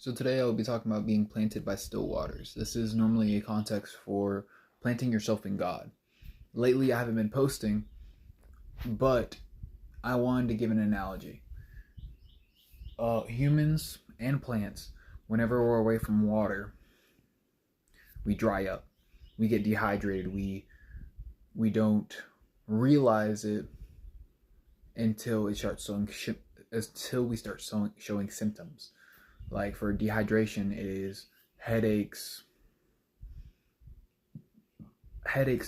So today I will be talking about being planted by still waters. This is normally a context for planting yourself in God. Lately I haven't been posting, but I wanted to give an analogy. Humans and plants, whenever we're away from water, we dry up. We get dehydrated. We don't realize it until it starts showing symptoms. Like for dehydration, it is headaches,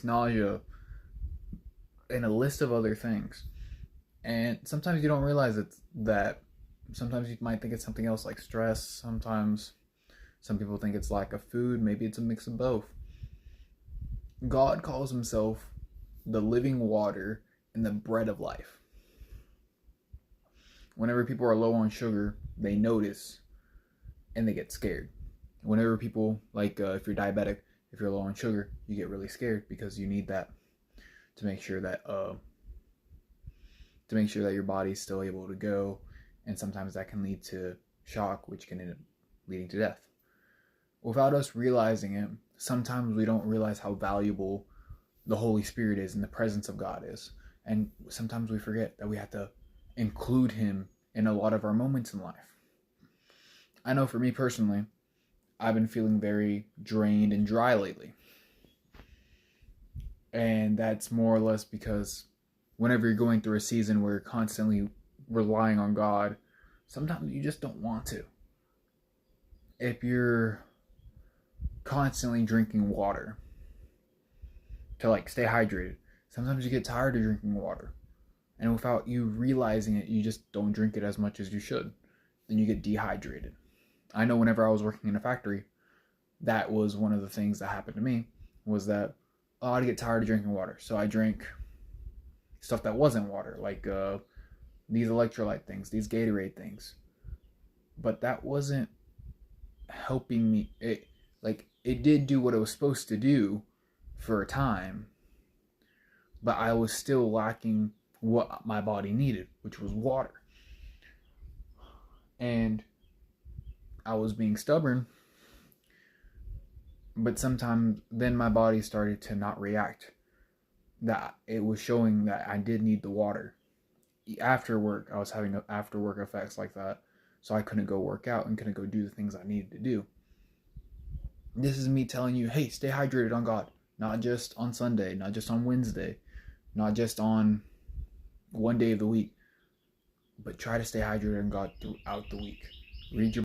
nausea, and a list of other things. And sometimes you don't realize that. Sometimes you might think it's something else like stress. Sometimes some people think it's lack of food. Maybe it's a mix of both. God calls himself the living water and the bread of life. Whenever people are low on sugar, they notice and they get scared. Whenever people, if you're diabetic, if you're low on sugar, you get really scared because you need that to make sure that your body's still able to go, and sometimes that can lead to shock, which can end up leading to death. Without us realizing it, sometimes we don't realize how valuable the Holy Spirit is and the presence of God is, and sometimes we forget that we have to include him in a lot of our moments in life. I know for me personally, I've been feeling very drained and dry lately. And that's more or less because whenever you're going through a season where you're constantly relying on God, sometimes you just don't want to. If you're constantly drinking water to stay hydrated, sometimes you get tired of drinking water. And without you realizing it, you just don't drink it as much as you should. Then you get dehydrated. I know whenever I was working in a factory, that was one of the things that happened to me, was that I'd get tired of drinking water. So I drank stuff that wasn't water, like these electrolyte things, these Gatorade things. But that wasn't helping me. It did do what it was supposed to do for a time, but I was still lacking what my body needed, which was water. And I was being stubborn, but sometimes then my body started to not react. That it was showing that I did need the water. After work, I was having after work effects like that, so I couldn't go work out and couldn't go do the things I needed to do. This is me telling you, hey, stay hydrated on God. Not just on Sunday, not just on Wednesday, not just on one day of the week, but try to stay hydrated on God throughout the week. Read your